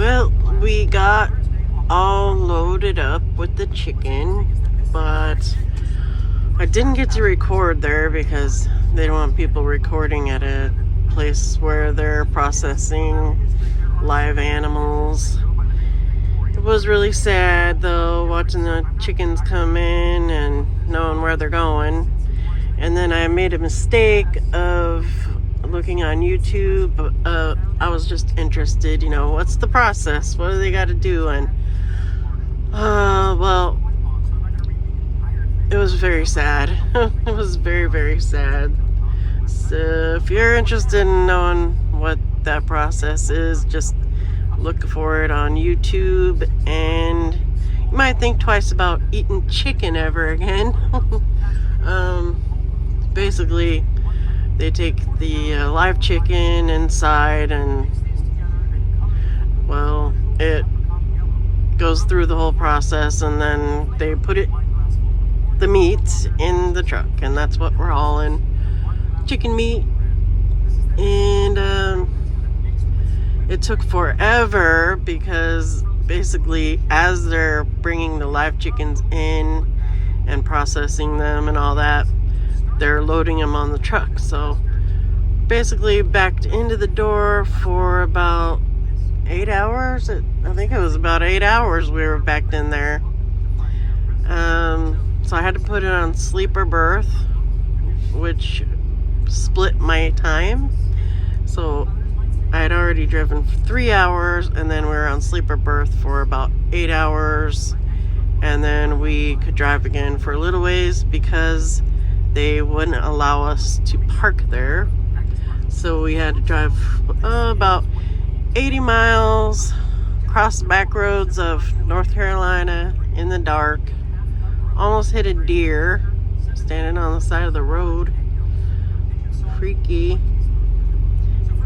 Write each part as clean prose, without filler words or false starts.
Well, we got all loaded up with the chicken, but I didn't get to record there because they don't want people recording at a place where they're processing live animals. It was really sad though, watching the chickens come in and knowing where they're going. And then I made a mistake of looking on YouTube. I was just interested, what's the process? What do they got to do? And well, it was very sad. It was very, very sad. So if you're interested in knowing what that process is, just look for it on YouTube, and you might think twice about eating chicken ever again. Basically, they take the live chicken inside, and well, it goes through the whole process, and then they put the meat in the truck, and that's what we're hauling, chicken meat. And it took forever because basically as they're bringing the live chickens in and processing them and all that, they're loading them on the truck. So basically backed into the door for about 8 hours. I think it was about 8 hours we were backed in there. So I had to put it on sleeper berth, which split my time. So I had already driven 3 hours, and then we were on sleeper berth for about 8 hours, and then we could drive again for a little ways because they wouldn't allow us to park there. So we had to drive about 80 miles across the back roads of North Carolina in the dark. Almost hit a deer standing on the side of the road. Freaky.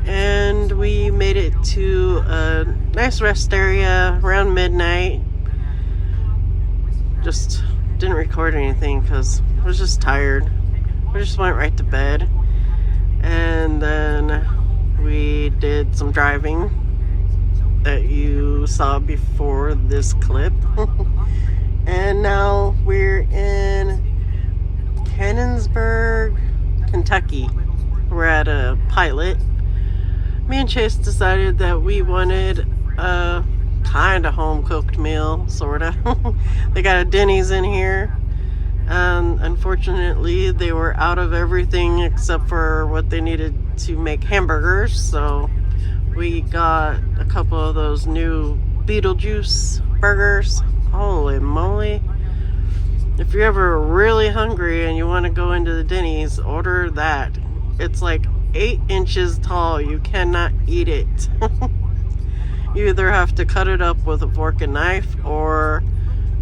And we made it to a nice rest area around midnight. Just didn't record anything because I was just tired. We just went right to bed. And then we did some driving that you saw before this clip. And now we're in Cannonsburg, Kentucky. We're at a pilot. Me and Chase decided that we wanted a kind of home-cooked meal, sort of. They got a Denny's in here. Unfortunately, they were out of everything except for what they needed to make hamburgers. So we got a couple of those new Beetlejuice burgers. Holy moly. If you're ever really hungry and you want to go into the Denny's, order that. It's like 8 inches tall. You cannot eat it. You either have to cut it up with a fork and knife, or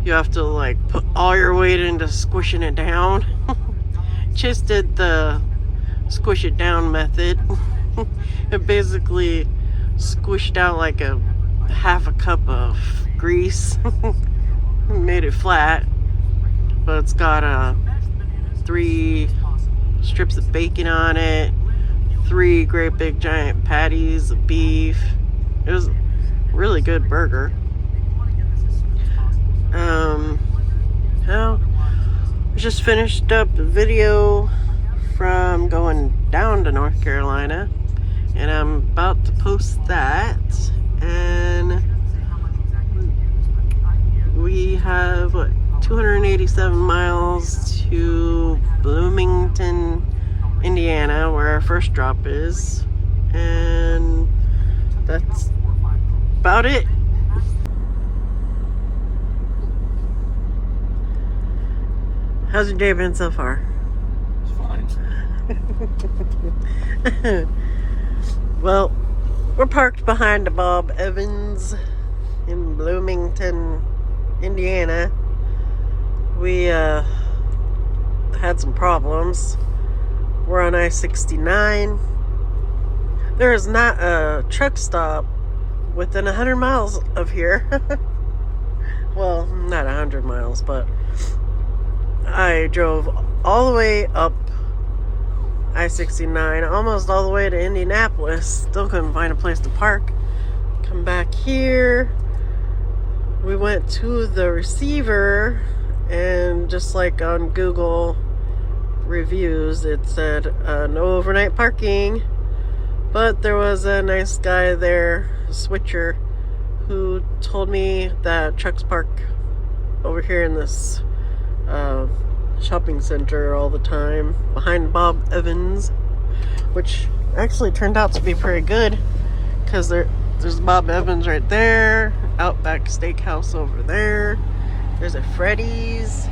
you have to like put all your weight into squishing it down. Chase did the squish it down method. It basically squished out like a half a cup of grease. Made it flat, but it's got 3 strips of bacon on it, 3 great big giant patties of beef. It was a really good burger. Well, I just finished up the video from going down to North Carolina, and I'm about to post that. And we have 287 miles to Bloomington, Indiana, where our first drop is, and that's about it. How's your day been so far? It's fine. Well, we're parked behind the Bob Evans in Bloomington, Indiana. We had some problems. We're on I-69. There is not a truck stop within 100 miles of here. Well, not 100 miles, but I drove all the way up I-69, almost all the way to Indianapolis. Still couldn't find a place to park Come back here. We went to the receiver, and just like on Google reviews, it said no overnight parking. But there was a nice guy there, a switcher, who told me that trucks park over here in this shopping center all the time behind Bob Evans, which actually turned out to be pretty good because there's Bob Evans right there, Outback Steakhouse over there, there's a Freddy's.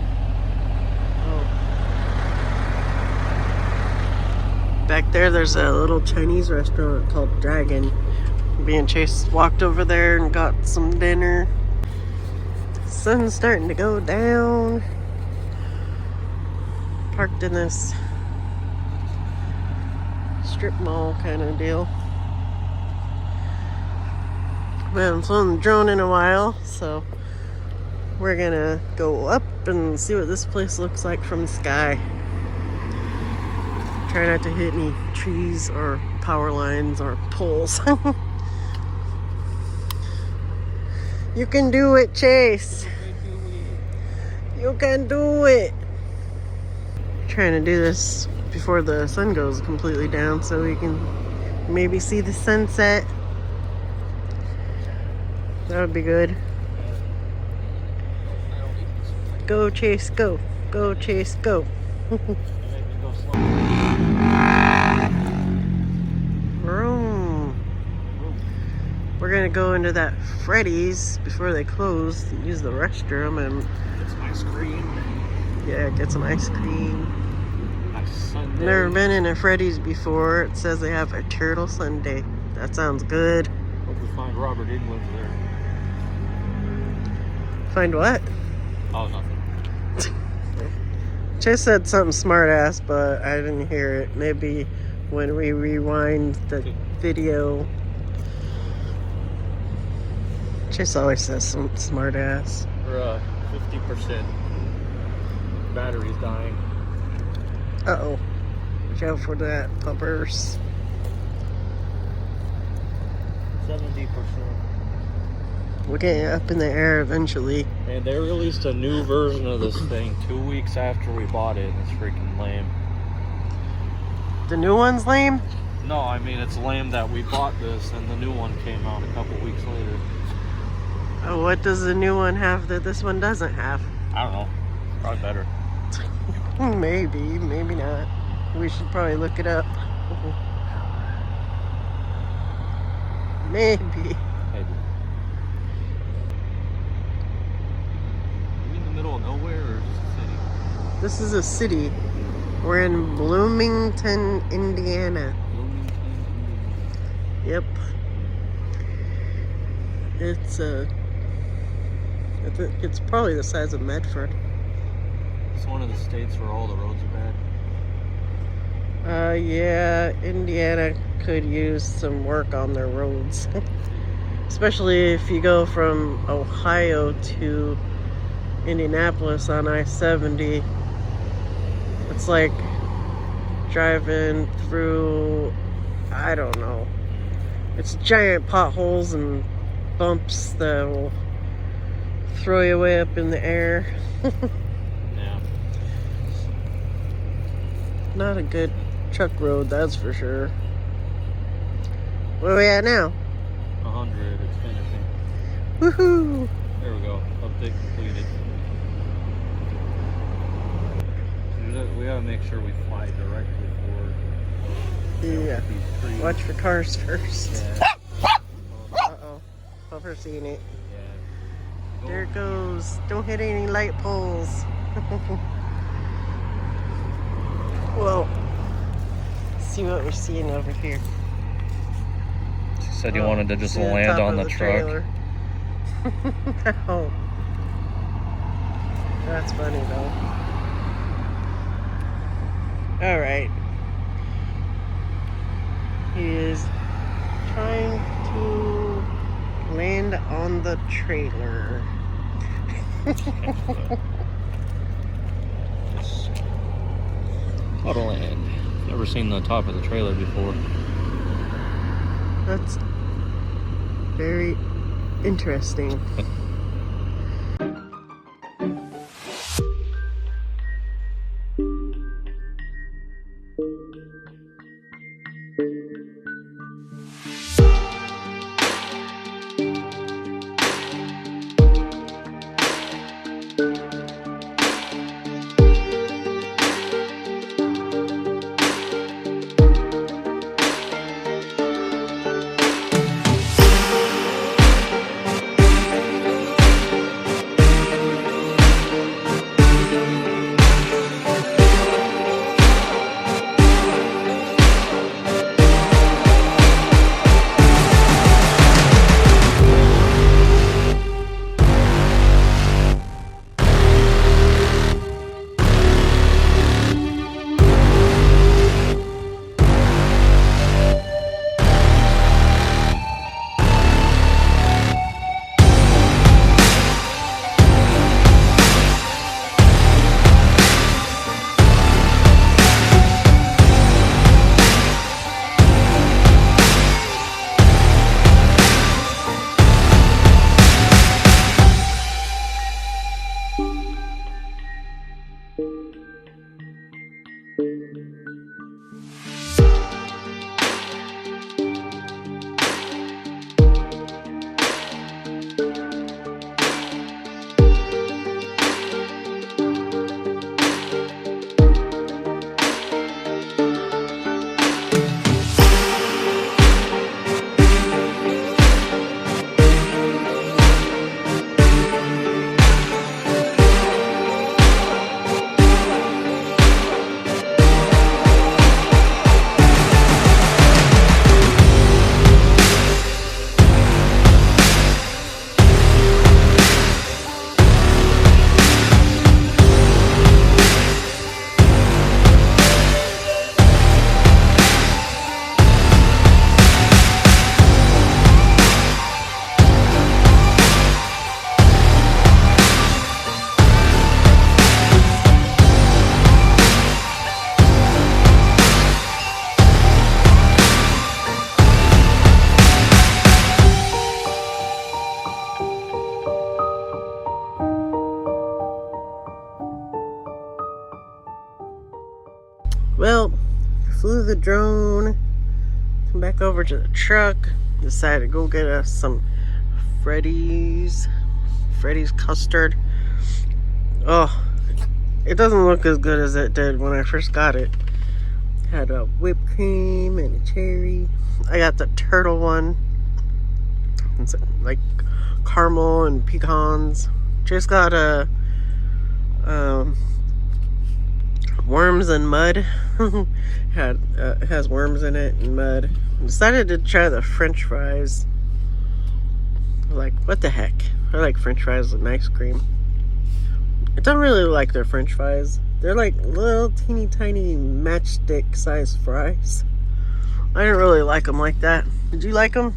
Back there's a little Chinese restaurant called Dragon. Me and Chase walked over there and got some dinner. Sun's starting to go down. Parked in this strip mall kind of deal. We haven't flown the drone in a while, so we're gonna go up and see what this place looks like from the sky. Try not to hit any trees or power lines or poles. You can do it, Chase. You can do it. Trying to do this before the sun goes completely down so we can maybe see the sunset. That would be good. Go, Chase, go. Go, Chase, go. We're gonna go into that Freddy's before they close, use the restroom, and get some ice cream. Yeah, get some ice cream. Nice Sunday. Never been in a Freddy's before. It says they have a turtle sundae. That sounds good. Hope we find Robert England there. Find what? Oh, nothing. Chase said something smart ass, but I didn't hear it. Maybe when we rewind the video. Chase always says some smart ass. We're 50%. Battery's dying. Uh-oh. Watch out for that, puppers. 70%. We're getting up in the air eventually. Man, they released a new version of this thing 2 weeks after we bought it, and it's freaking lame. The new one's lame? No, I mean, it's lame that we bought this and the new one came out a couple weeks later. Oh, what does the new one have that this one doesn't have? I don't know. Probably better. Maybe, maybe not. We should probably look it up. Maybe. Maybe. Are we in the middle of nowhere or just a city? This is a city. We're in Bloomington, Indiana. Bloomington, Indiana. Yep. It's probably the size of Medford. It's one of the states where all the roads are bad. Yeah, Indiana could use some work on their roads. Especially if you go from Ohio to Indianapolis on I-70. It's like driving through, I don't know. It's giant potholes and bumps that will throw you way up in the air. Yeah. Not a good truck road, that's for sure. Where are we at now? 100, it's finishing. Woohoo! There we go. Update completed. We gotta make sure we fly directly forward. Yeah. Watch for cars first. Yeah. Uh-oh. Puffer seen it. Yeah. There it goes. Don't hit any light poles. Well, see what we're seeing over here. She said you wanted to just see the land top on of the truck. trailer. No. That's funny though. Alright. He is trying to land on the trailer. Auto land. Never seen the top of the trailer before. That's Very interesting. Well, flew the drone, come back over to the truck, decided to go get us some Freddy's custard. Oh, it doesn't look as good as it did when I first got it. Had a whipped cream and a cherry. I got the turtle one. It's like caramel and pecans. Just got a worms and mud. It has worms in it and mud. Decided to try the French fries. Like, what the heck? I like French fries with ice cream. I don't really like their French fries. They're like little teeny tiny matchstick sized fries. I didn't really like them like that. Did you like them?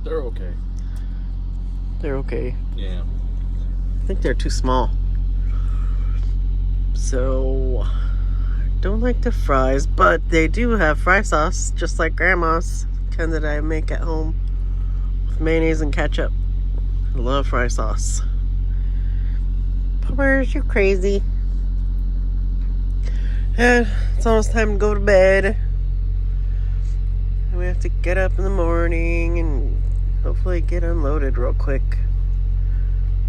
They're okay. They're okay. Yeah. I think they're too small. So, I don't like the fries, but they do have fry sauce, just like Grandma's kind that I make at home with mayonnaise and ketchup. I love fry sauce. Puppers, you crazy. And it's almost time to go to bed. And we have to get up in the morning and hopefully get unloaded real quick.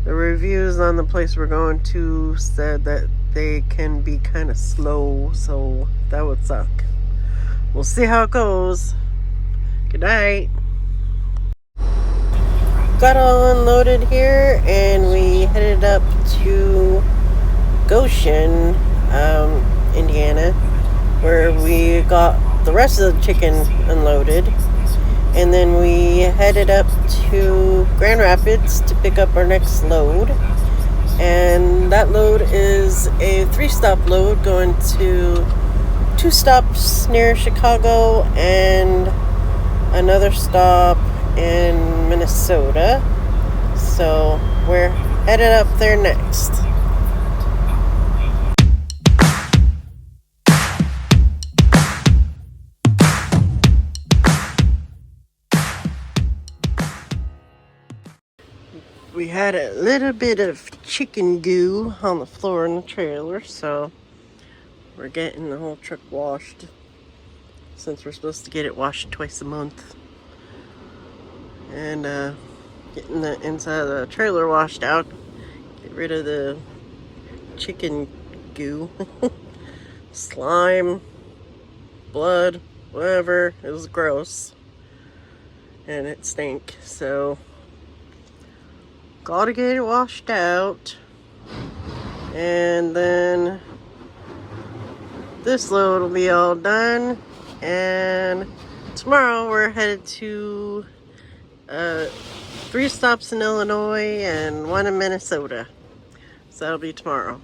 The reviews on the place we're going to said that they can be kind of slow, so that would suck. We'll see how it goes. Good night. Got all unloaded here and we headed up to Goshen, Indiana, where we got the rest of the chicken unloaded. And then we headed up to Grand Rapids to pick up our next load. And that load is a 3-stop load going to 2 stops near Chicago and another stop in Minnesota. So we're headed up there next. We had a little bit of chicken goo on the floor in the trailer, so we're getting the whole truck washed since we're supposed to get it washed twice a month. And getting the inside of the trailer washed out, get rid of the chicken goo, slime, blood, whatever. It was gross and it stank, so gotta get it washed out. And then this load will be all done, and tomorrow we're headed to 3 stops in Illinois and 1 in Minnesota. So that'll be tomorrow.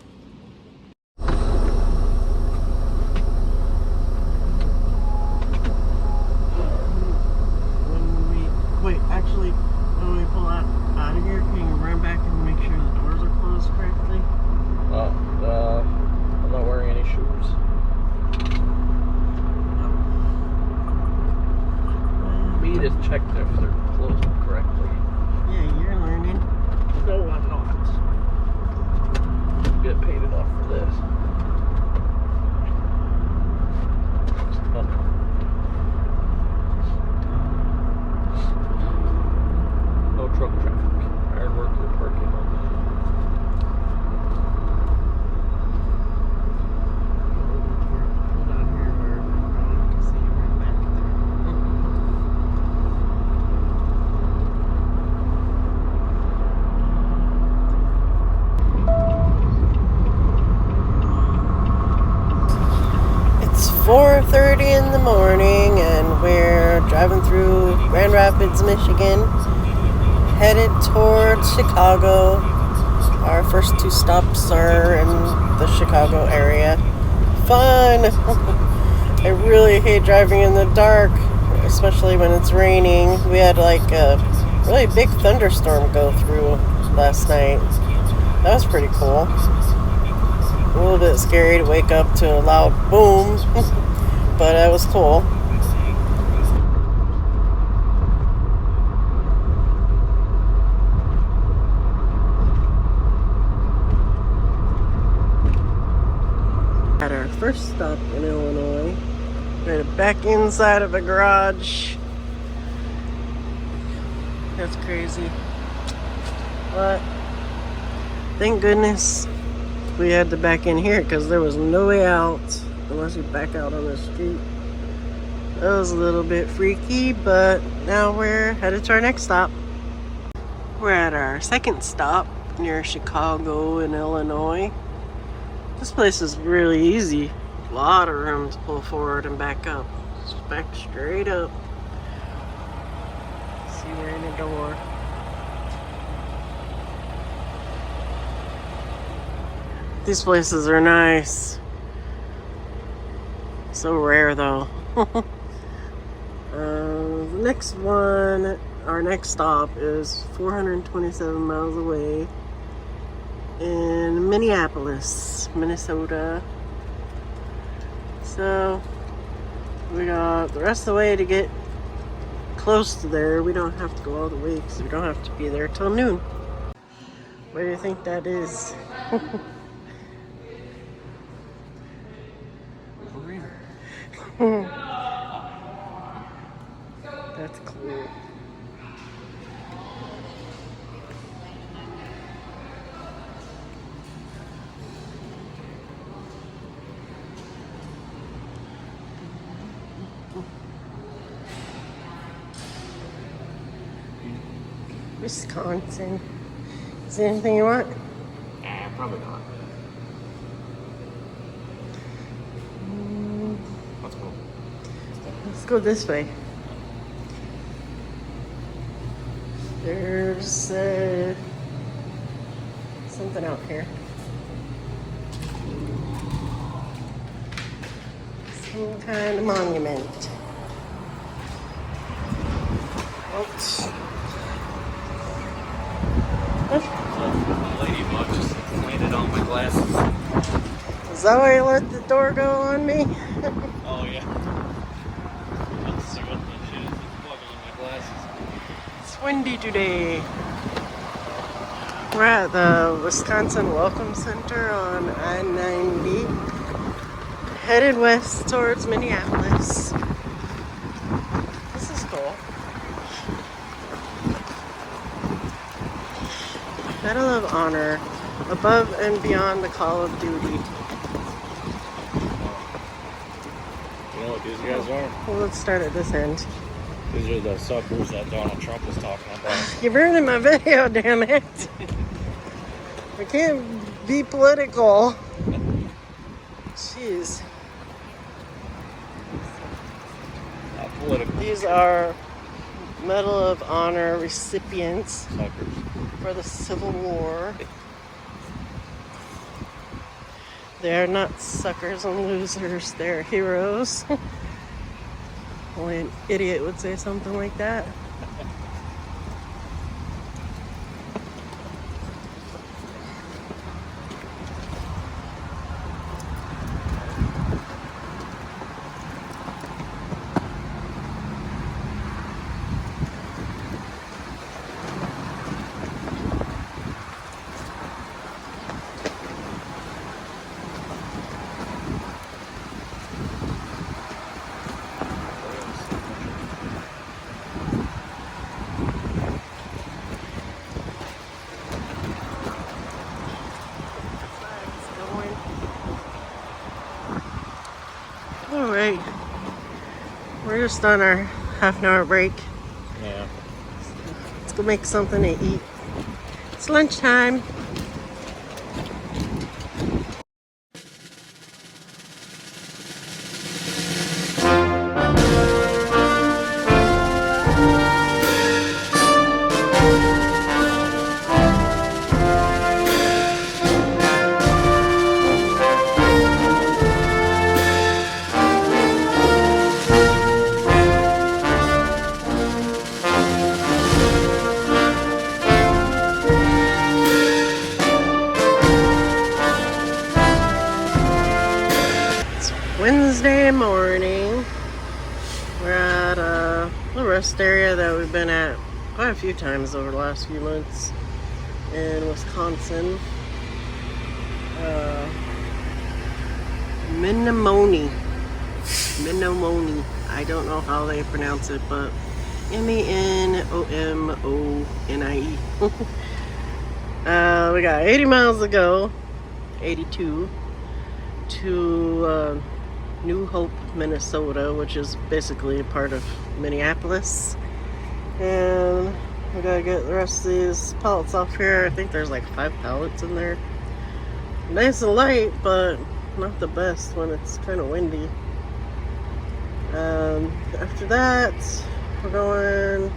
When we pull out of here, can you run back and make sure the doors are closed correctly? I'm not wearing any shoes. Me to check if they're closed correctly. Yeah, you're learning. No, I'm not. Get painted off for this. No truck traffic. Iron worker parking only. Hold on here where I can see you right back there. It's 4:30 in the morning and we're driving through Grand Rapids, Michigan, headed towards Chicago. Our first 2 stops are in the Chicago area. Fun! I really hate driving in the dark, especially when it's raining. We had like a really big thunderstorm go through last night. That was pretty cool. A little bit scary to wake up to a loud boom, but that was cool. At our first stop in Illinois, we're back inside of a garage. That's crazy. But thank goodness we had to back in here because there was no way out unless you back out on the street. That was a little bit freaky, but now we're headed to our next stop. We're at our second stop near Chicago in Illinois. This place is really easy. A lot of room to pull forward and back up. Just back straight up. See, we're in the door. These places are nice. So rare though. The next one, our next stop is 427 miles away in Minneapolis, Minnesota. So we got the rest of the way to get close to there. We don't have to go all the way because we don't have to be there till noon. What do you think that is? That's cool. Wisconsin. Is there anything you want? Probably not. Let's go. Let's go this way. There's something out here. Some kind of monument. Oops. Ladybug just landed on my glasses. Is that why you let the door go on me? Oh yeah. Let's see what the shit is. It's bugging on my glasses. It's windy today. We're at the Wisconsin Welcome Center on I-90, headed west towards Minneapolis. This is cool. Medal of Honor, above and beyond the call of duty. You know what these guys are? Well, let's start at this end. These are the suckers that Donald Trump was talking about. You're ruining my video, damn it. I can't be political. Jeez. Not political. These are Medal of Honor recipients Suckers. for the Civil War. They're not suckers and losers, they're heroes. Only an idiot would say something like that. Alright, we're just on our half-an-hour break. Yeah. Let's go make something to eat. It's lunchtime. Wednesday morning, we're at a little rest area that we've been at quite a few times over the last few months in Wisconsin. Menominee. I don't know how they pronounce it, but Menomoni. We got 80 miles to go, 82, to New Hope, Minnesota, which is basically a part of Minneapolis. And we gotta get the rest of these pallets off here. I think there's like 5 pallets in there. Nice and light, but not the best when it's kind of windy. After that, we're going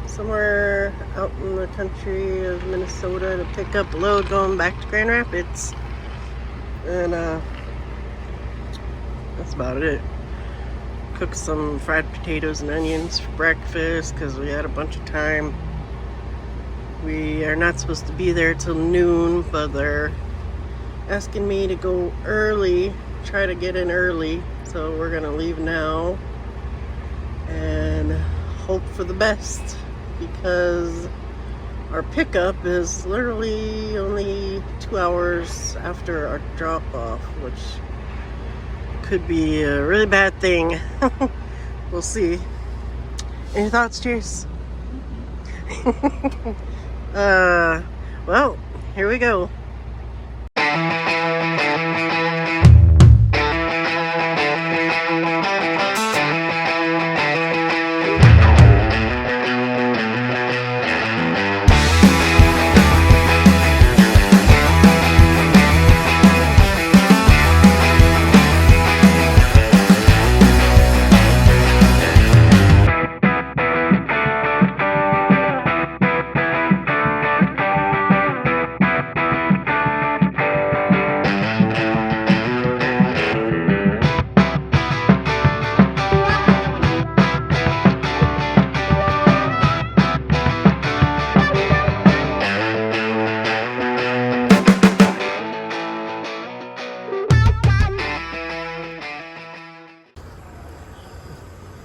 somewhere out in the country of Minnesota to pick up a load going back to Grand Rapids. And that's about it. Cook some fried potatoes and onions for breakfast because we had a bunch of time. We are not supposed to be there till noon, but they're asking me to go early, try to get in early. So we're gonna leave now and hope for the best, because our pickup is literally only 2 hours after our drop off, which could be a really bad thing. We'll see. Any thoughts, Cheers? Well, here we go.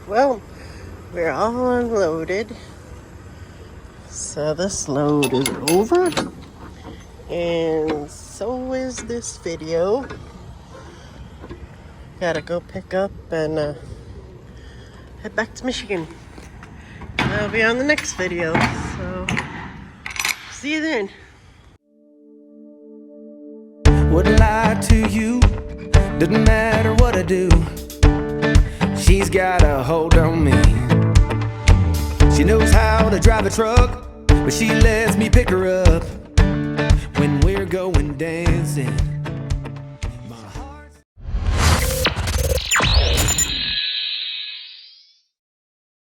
Well, we're all unloaded. So this load is over. And so is this video. Gotta go pick up and head back to Michigan. I'll be on the next video. So, see you then. Wouldn't lie to you, doesn't matter what I do. She's got a hold on me. She knows how to drive a truck, but she lets me pick her up when we're going dancing.